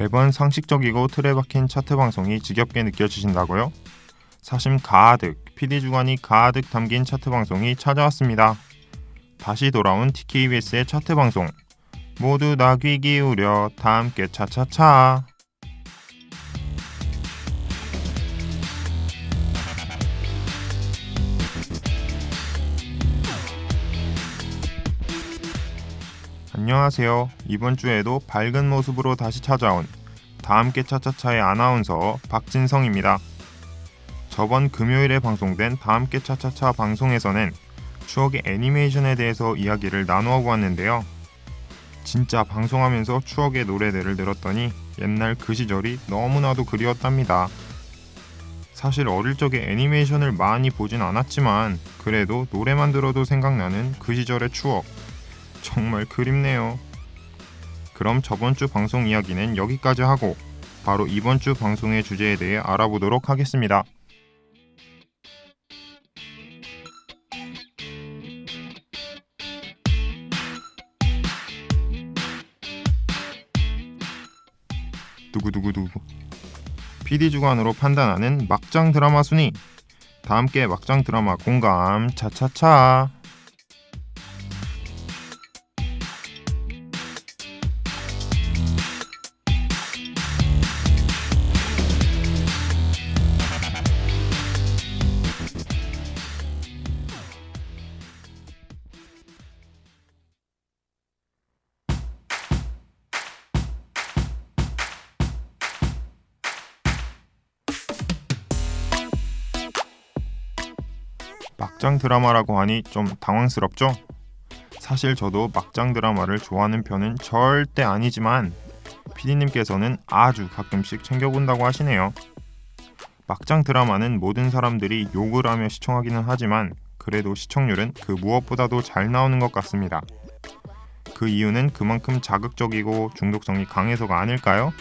매번 상식적이고 틀에 박힌 차트 방송이 지겹게 느껴지신다고요? 사심 가득, PD 주관이 가득 담긴 차트 방송이 찾아왔습니다. 다시 돌아온 TKBS의 차트 방송. 모두 다 귀 기울여 다 함께 차차차. 안녕하세요. 이번 주에도 밝은 모습으로 다시 찾아온 다함께 차차차의 아나운서 박진성입니다. 저번 금요일에 방송된 다함께 차차차 방송에서는 추억의 애니메이션에 대해서 이야기를 나누어 보았는데요. 진짜 방송하면서 추억의 노래들을 들었더니 옛날 그 시절이 너무나도 그리웠답니다. 사실 어릴 적에 애니메이션을 많이 보진 않았지만 그래도 노래만 들어도 생각나는 그 시절의 추억. 정말 그립네요. 그럼 저번 주 방송 이야기는 여기까지 하고 바로 이번 주 방송의 주제에 대해 알아보도록 하겠습니다. 두구두구두구. PD 주관으로 판단하는 막장 드라마 순위. 다함께 막장 드라마 공감 차차차. 막장 드라마라고 하니 좀 당황스럽죠? 사실 저도 막장 드라마를 좋아하는 편은 절대 아니지만 PD님께서는 아주 가끔씩 챙겨본다고 하시네요. 막장 드라마는 모든 사람들이 욕을 하며 시청하기는 하지만 그래도 시청률은 그 무엇보다도 잘 나오는 것 같습니다. 그 이유는 그만큼 자극적이고 중독성이 강해서가 아닐까요?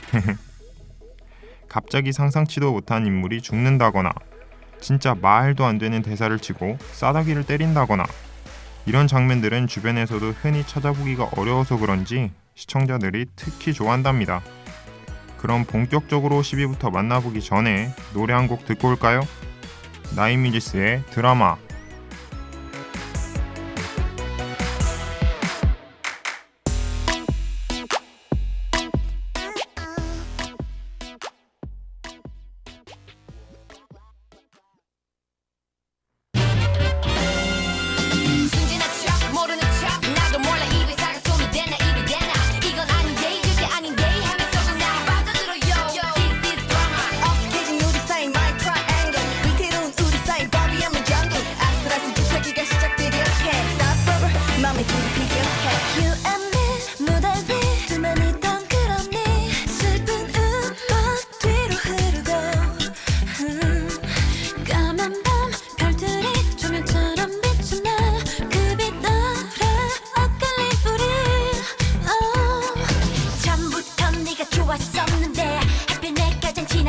갑자기 상상치도 못한 인물이 죽는다거나 진짜 말도 안 되는 대사를 치고 싸다기를 때린다거나 이런 장면들은 주변에서도 흔히 찾아보기가 어려워서 그런지 시청자들이 특히 좋아한답니다. 그럼 본격적으로 10위부터 만나보기 전에 노래 한 곡 듣고 올까요? 나인뮤지스의 드라마.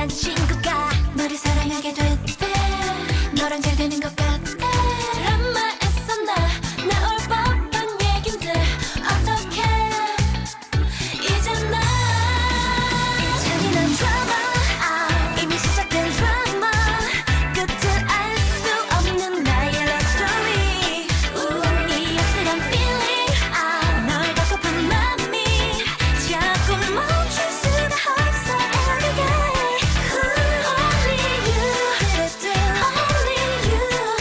친구가 너를 사랑하게 됐대. 너랑 잘 되는 것 같아. 드라마에서 나올 법한 얘긴데 어떡해. 이제 나 잔인한 드라마, 이미 시작된 드라마, 끝을 알 수 없는 나의 love story. 이 어슬한 feeling, 널 갖고픈 맘이 자꾸 멈출 수가 없어. Every day only you, only you.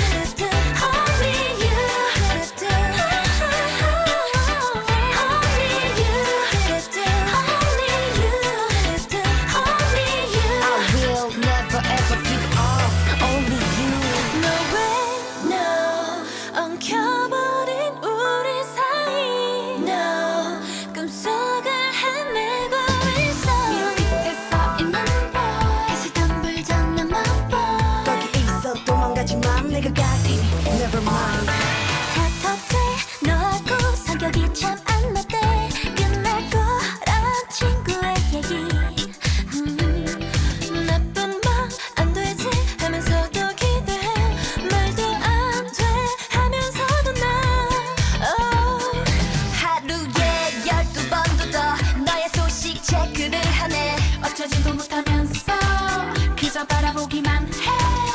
널 바라보기만 해.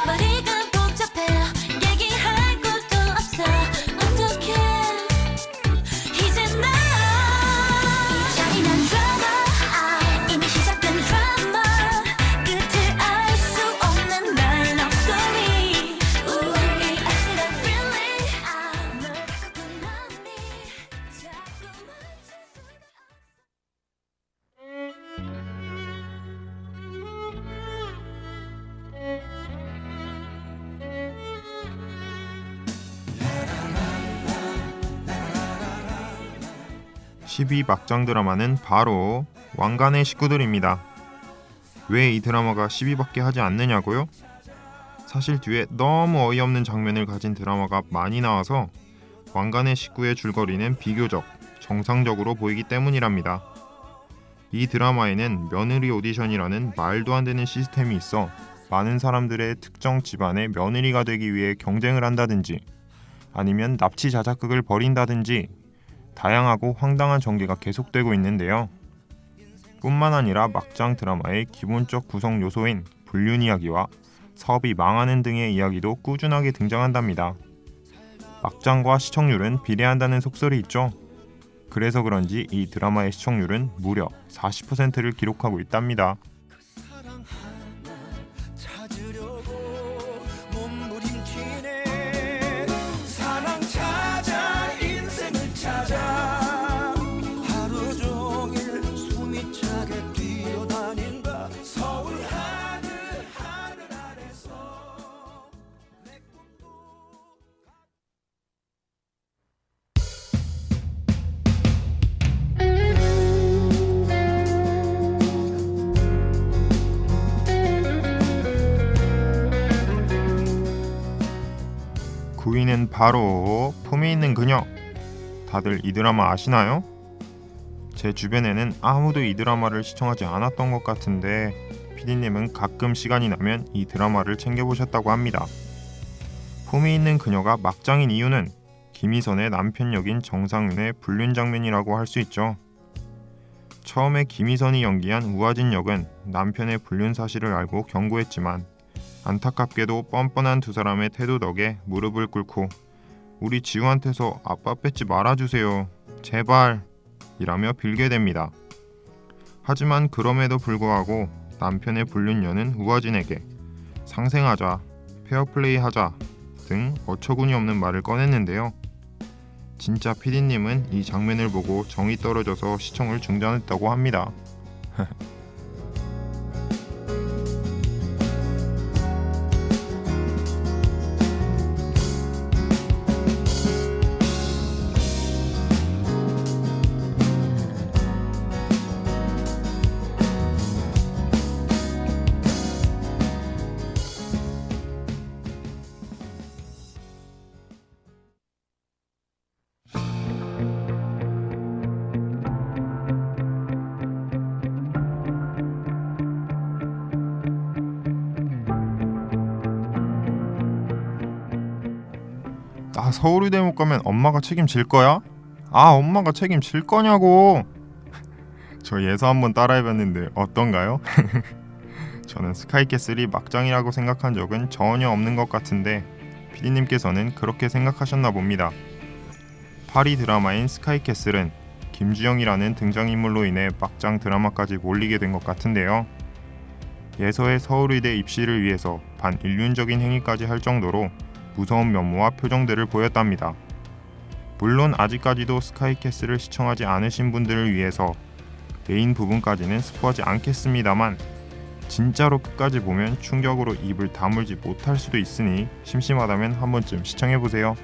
머리가 복잡해 얘기할 것도 없어. 어떡해 이제 나 잔인한 드라마 이미 시작된 드라마 끝을 알 수 없는 나의 love story. 우리 accident feeling 널 갖고 나니 자꾸만 (12) 막장 드라마는 바로 왕관의 식구들입니다. 왜 이 드라마가 10위밖에 하지 않느냐고요? 사실 뒤에 너무 어이없는 장면을 가진 드라마가 많이 나와서 왕관의 식구의 줄거리는 비교적 정상적으로 보이기 때문이랍니다. 이 드라마에는 며느리 오디션이라는 말도 안 되는 시스템이 있어 많은 사람들의 특정 집안의 며느리가 되기 위해 경쟁을 한다든지 아니면 납치 자작극을 벌인다든지 다양하고 황당한 전개가 계속되고 있는데요. 뿐만 아니라 막장 드라마의 기본적 구성 요소인 불륜 이야기와 사업이 망하는 등의 이야기도 꾸준하게 등장한답니다. 막장과 시청률은 비례한다는 속설이 있죠. 그래서 그런지 이 드라마의 시청률은 무려 40%를 기록하고 있답니다. 사랑 하나 찾으려고 몸부림치네. 사랑 찾아 인생을 찾아 하루 종일 숨이 차게 뛰어다닌다. 서울 하늘 아래서 내 꿈도 구위는 바로 품이 있는 그녀. 다들 이 드라마 아시나요? 제 주변에는 아무도 이 드라마를 시청하지 않았던 것 같은데 PD님은 가끔 시간이 나면 이 드라마를 챙겨보셨다고 합니다. 품이 있는 그녀가 막장인 이유는 김희선의 남편 역인 정상윤의 불륜 장면이라고 할 수 있죠. 처음에 김희선이 연기한 우아진 역은 남편의 불륜 사실을 알고 경고했지만 안타깝게도 뻔뻔한 두 사람의 태도 덕에 무릎을 꿇고 우리 지우한테서 아빠 뺏지 말아주세요. 제발 이라며 빌게 됩니다. 하지만 그럼에도 불구하고 남편의 불륜녀는 우아진에게 상생하자, 페어플레이 하자 등 어처구니 없는 말을 꺼냈는데요. 진짜 PD님은 이 장면을 보고 정이 떨어져서 시청을 중단했다고 합니다. 나 서울의대 못 가면 엄마가 책임질 거야? 아, 엄마가 책임질 거냐고. 저 예서 한번 따라해봤는데 어떤가요? 저는 스카이캐슬이 막장이라고 생각한 적은 전혀 없는 것 같은데 PD님께서는 그렇게 생각하셨나 봅니다. 파리 드라마인 스카이캐슬은 김주영이라는 등장인물로 인해 막장 드라마까지 몰리게 된 것 같은데요. 예서의 서울의대 입시를 위해서 반인륜적인 행위까지 할 정도로 무서운 면모와 표정들을 보였답니다. 물론 아직까지도 스카이캐슬을 시청하지 않으신 분들을 위해서 메인 부분까지는 스포하지 않겠습니다만 진짜로 끝까지 보면 충격으로 입을 다물지 못할 수도 있으니 심심하다면 한 번쯤 시청해보세요.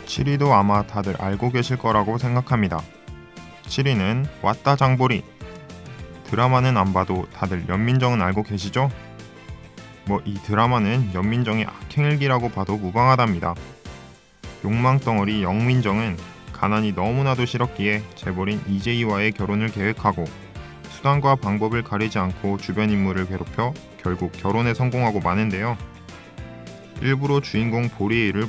칠이도 아마 다들 알고 계실 거라고 생각합니다. 칠이는 왔다 장보리. 드라마는 안 봐도 다들 연민정은 알고 계시죠? 뭐 이 드라마는 연민정의 악행일기라고 봐도 무방하답니다. 욕망덩어리 영민정은 가난이 너무나도 싫었기에 재벌인 이재희와의 결혼을 계획하고 수단과 방법을 가리지 않고 주변 인물을 괴롭혀 결국 결혼에 성공하고 마는데요. 일부러 주인공 보리의 일을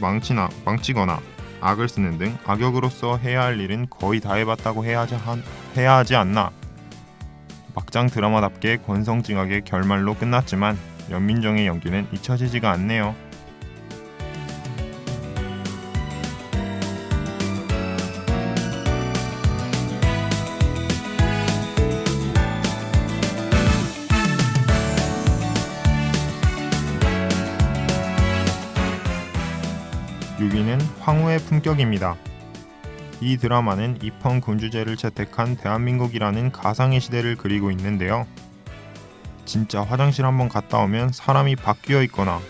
망치거나 악을 쓰는 등 악역으로서 해야 할 일은 거의 다 해봤다고 해야 하지 않나. 막장 드라마답게 권성징악의 결말로 끝났지만 연민정의 연기는 잊혀지지가 않네요. 유기는 황후의 품격입니다. 이 드라마는 입헌 군주제를 채택한 대한민국이라는 가상의 시대를 그리고 있는데요. 진짜 화장실 한번 갔다 오면 사람이 바뀌어 있거나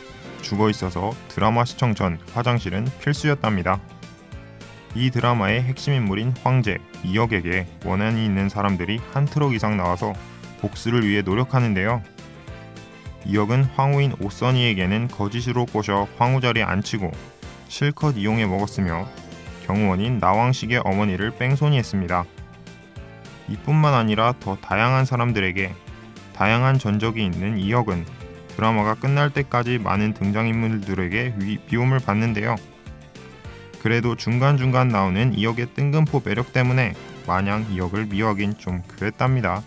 죽어 있어서 드라마 시청 전 화장실은 필수였답니다. 이 드라마의 핵심 인물인 황제, 이역에게 원한이 있는 사람들이 한 트럭 이상 나와서 복수를 위해 노력하는데요. 이역은 황후인 오써니에게는 거짓으로 꼬셔 황후 자리에 앉히고 실컷 이용해 먹었으며 경호원인 나왕식의 어머니를 뺑소니했습니다. 이뿐만 아니라 더 다양한 사람들에게 다양한 전적이 있는 이역은 드라마가 끝날 때까지 많은 등장인물들에게 비움을 받는데요. 그래도 중간중간 나오는 이역의 뜬금포 매력 때문에 마냥 이역을 미워하긴 좀 그랬답니다.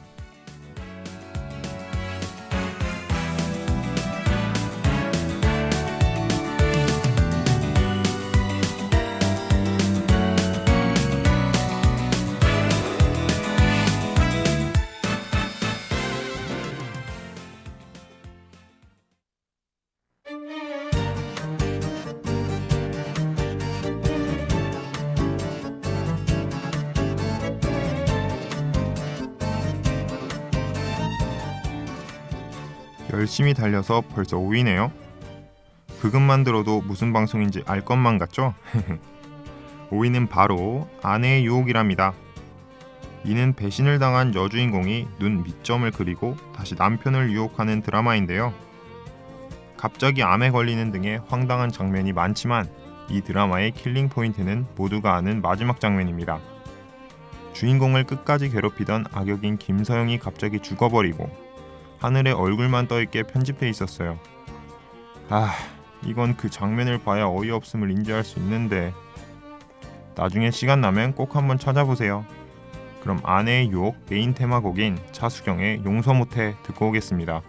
열심히 달려서 벌써 5위네요. 그것만 들어도 무슨 방송인지 알 것만 같죠? 5위는 바로 아내의 유혹이랍니다. 이는 배신을 당한 여주인공이 눈 밑점을 그리고 다시 남편을 유혹하는 드라마인데요. 갑자기 암에 걸리는 등의 황당한 장면이 많지만 이 드라마의 킬링 포인트는 모두가 아는 마지막 장면입니다. 주인공을 끝까지 괴롭히던 악역인 김서영이 갑자기 죽어버리고 하늘에 얼굴만 떠있게 편집해 있었어요. 이건 그 장면을 봐야 어이없음을 인지할 수 있는데 나중에 시간 나면 꼭 한번 찾아보세요. 그럼 아내의 유혹 메인 테마곡인 차수경의 용서 못해 듣고 오겠습니다.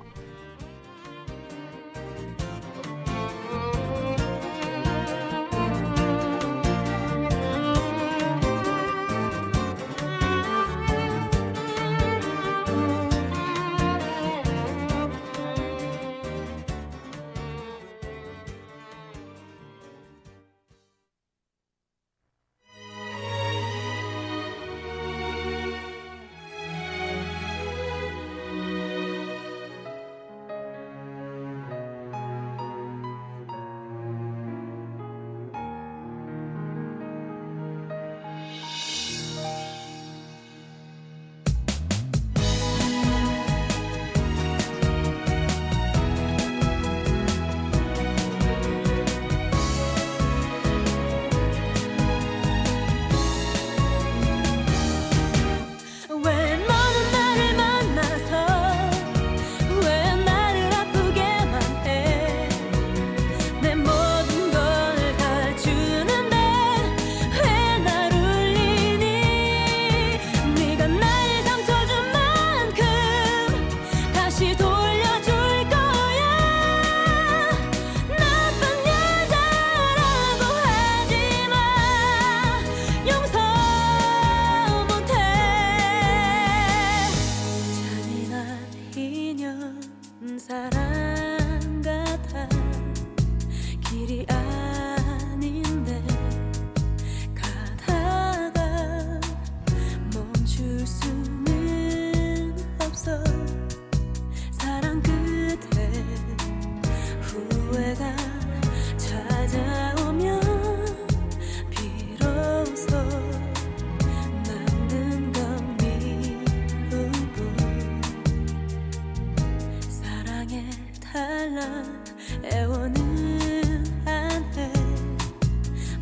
애원은 안해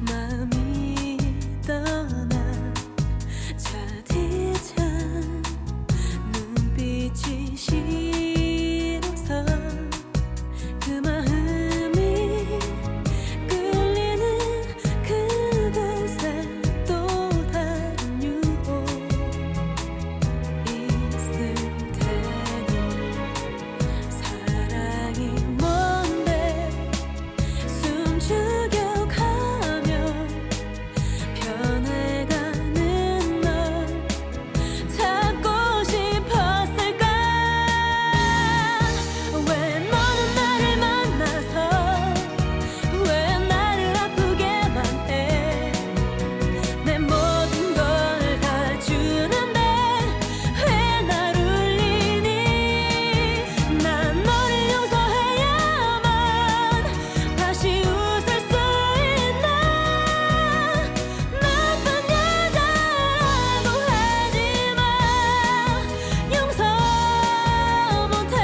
마음이 떠나 차디찬 눈빛이 싫어서 그 마음이 끌리는 그곳에 또 다른 유혹 있을 테니 사랑이 뭔데 숨죽여 가며 변해가는 널 찾고 싶었을까 왜 너는 나를 만나서 왜 나를 아프게만 해 내 모든 걸 다 주는데 왜 날 울리니 난 너를 용서해야만 다시 웃을 수 있나 나쁜 여자라고 하지만 용서 못해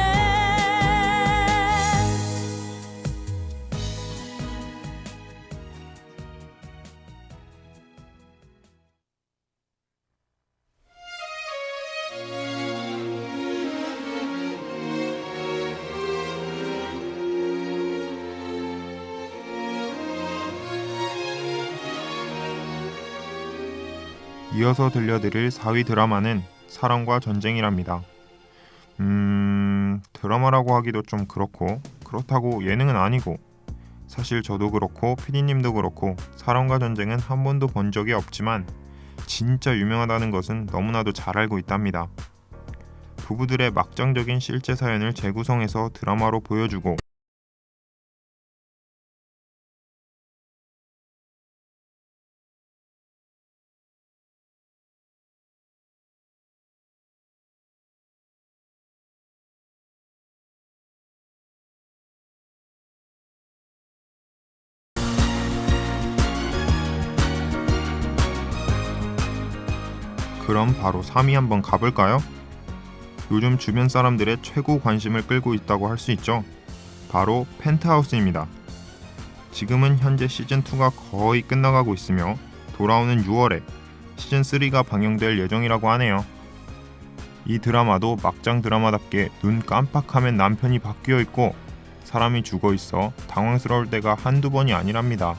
이어서 들려드릴 4위 드라마는 사랑과 전쟁이랍니다. 드라마라고 하기도 좀 그렇다고 예능은 아니고, 사실 저도 그렇고 피디님도 그렇고 사랑과 전쟁은 한 번도 본 적이 없지만 진짜 유명하다는 것은 너무나도 잘 알고 있답니다. 부부들의 막장적인 실제 사연을 재구성해서 드라마로 보여주고 그럼 바로 3위 한번 가볼까요? 요즘 주변 사람들의 최고 관심을 끌고 있다고 할 수 있죠. 바로 펜트하우스입니다. 지금은 현재 시즌2가 거의 끝나가고 있으며 돌아오는 6월에 시즌3가 방영될 예정이라고 하네요. 이 드라마도 막장 드라마답게 눈 깜빡하면 남편이 바뀌어 있고 사람이 죽어 있어 당황스러울 때가 한두 번이 아니랍니다.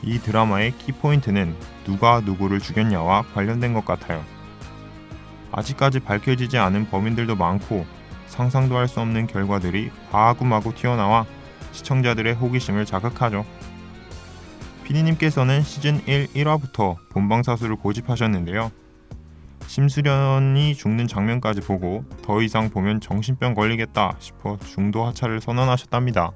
이 드라마의 키포인트는 누가 누구를 죽였냐와 관련된 것 같아요. 아직까지 밝혀지지 않은 범인들도 많고 상상도 할 수 없는 결과들이 마구마구 튀어나와 시청자들의 호기심을 자극하죠. 피디님께서는 시즌 1 1화부터 본방사수를 고집하셨는데요. 심수련이 죽는 장면까지 보고 더 이상 보면 정신병 걸리겠다 싶어 중도 하차를 선언하셨답니다.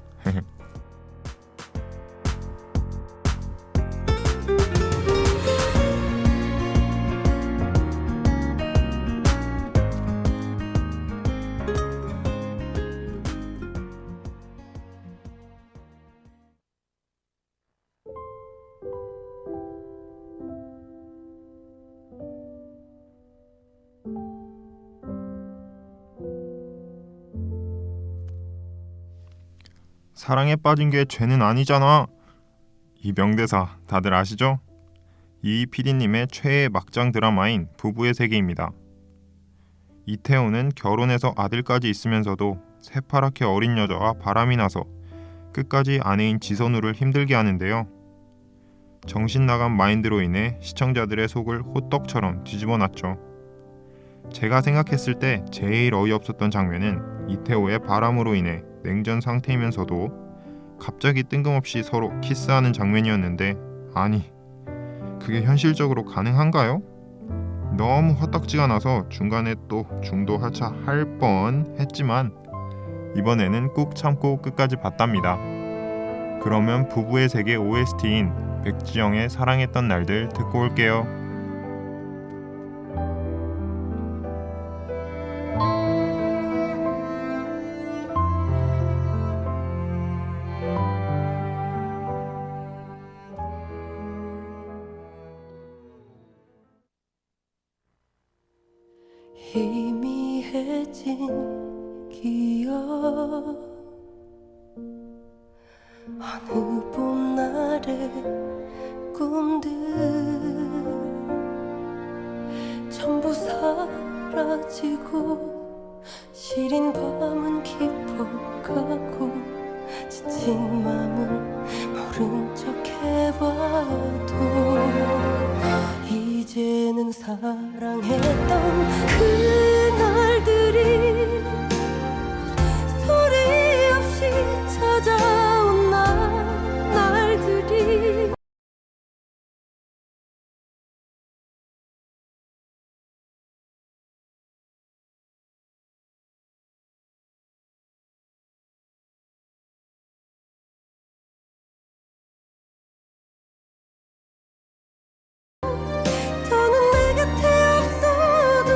사랑에 빠진 게 죄는 아니잖아. 이 명대사 다들 아시죠? 이 PD님의 최애 막장 드라마인 부부의 세계입니다. 이태호는 결혼해서 아들까지 있으면서도 새파랗게 어린 여자와 바람이 나서 끝까지 아내인 지선우를 힘들게 하는데요. 정신 나간 마인드로 인해 시청자들의 속을 호떡처럼 뒤집어 놨죠. 제가 생각했을 때 제일 어이없었던 장면은 이태호의 바람으로 인해 냉전 상태이면서도 갑자기 뜬금없이 서로 키스하는 장면이었는데, 아니 그게 현실적으로 가능한가요? 너무 헛떡지가 나서 중간에 또 중도 하차할 뻔 했지만 이번에는 꾹 참고 끝까지 봤답니다. 그러면 부부의 세계 OST인 백지영의 사랑했던 날들 듣고 올게요. 희미해진 기억 어느 봄날의 꿈들 전부 사라지고 시린 밤은 깊어가고 지친 맘은 모른 척 해봐도 이제는 사랑했던 그날들이 소리 없이 찾아온 날들이 더는 내 곁에 없어도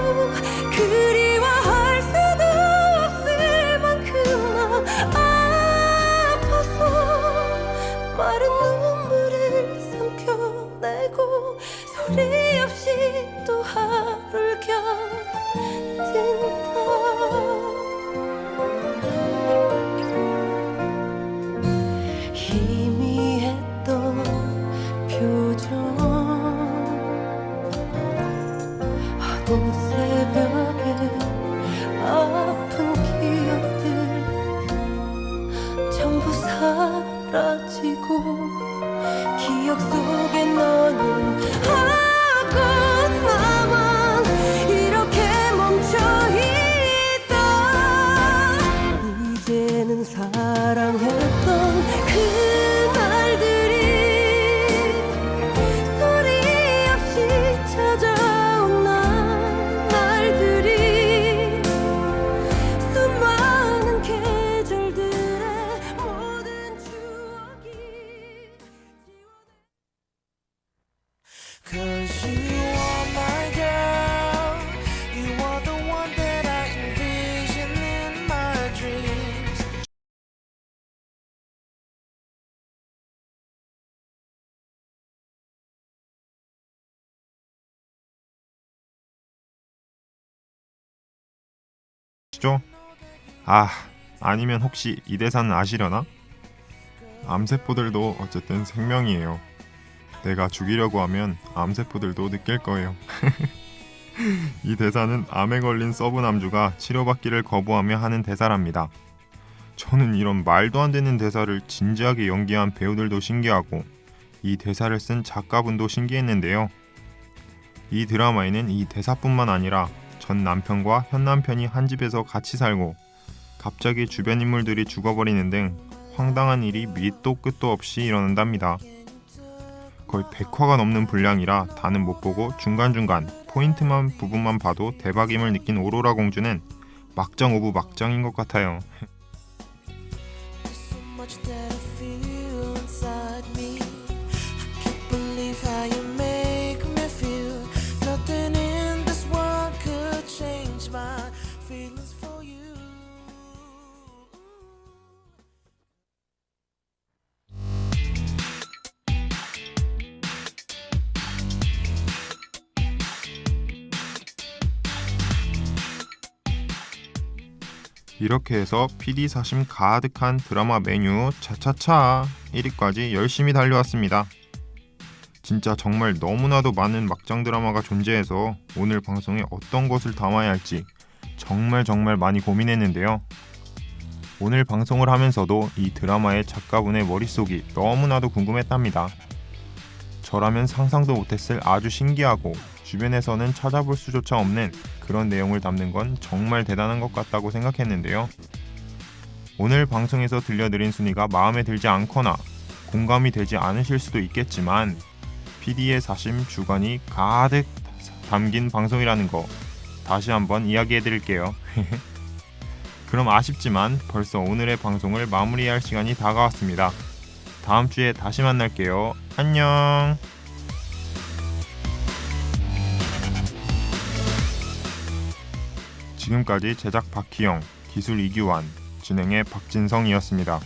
그리워할 수도 없을 만큼 나 아파서 마른 눈물을 삼켜내고 소리 없이 또 하루를 견딘다. 희미했던 표정 어느 새벽에 아픈 기억들 전부 사라지고 기억 속에 너는 하고 나만 이렇게 멈춰있다. 이제는 사랑했던 그날들이 소리 없이 찾아온 날들이 수많은 계절들의 모든 추억이 Cause you are my girl. You are the one that I envision in my dreams. 시죠? 아니면 혹시 이 대사는 아시려나? 암세포들도 어쨌든 생명이에요. 내가 죽이려고 하면 암세포들도 느낄 거예요. 이 대사는 암에 걸린 서브 남주가 치료받기를 거부하며 하는 대사랍니다. 저는 이런 말도 안 되는 대사를 진지하게 연기한 배우들도 신기하고 이 대사를 쓴 작가분도 신기했는데요. 이 드라마에는 이 대사뿐만 아니라 전 남편과 현 남편이 한 집에서 같이 살고 갑자기 주변 인물들이 죽어버리는 등 황당한 일이 밑도 끝도 없이 일어난답니다. 거의 100화가 넘는 분량이라 다는 못 보고 중간중간 포인트만 부분만 봐도 대박임을 느낀 오로라 공주는 막장 오브 막장인 것 같아요. There's so much that I feel inside me. I can't believe how you make me feel. Nothing in this world could change my feelings for you. 이렇게 해서 PD 사심 가득한 드라마 메뉴 차차차 1위까지 열심히 달려왔습니다. 진짜 정말 너무나도 많은 막장 드라마가 존재해서 오늘 방송에 어떤 것을 담아야 할지 정말 많이 고민했는데요. 오늘 방송을 하면서도 이 드라마의 작가분의 머릿속이 너무나도 궁금했답니다. 저라면 상상도 못했을 아주 신기하고 주변에서는 찾아볼 수조차 없는 그런 내용을 담는 건 정말 대단한 것 같다고 생각했는데요. 오늘 방송에서 들려드린 순위가 마음에 들지 않거나 공감이 되지 않으실 수도 있겠지만 PD의 사심 주관이 가득 담긴 방송이라는 거 다시 한번 이야기해드릴게요. 그럼 아쉽지만 벌써 오늘의 방송을 마무리할 시간이 다가왔습니다. 다음 주에 다시 만날게요. 안녕. 지금까지 제작 박희영, 기술 이규환, 진행의 박진성이었습니다.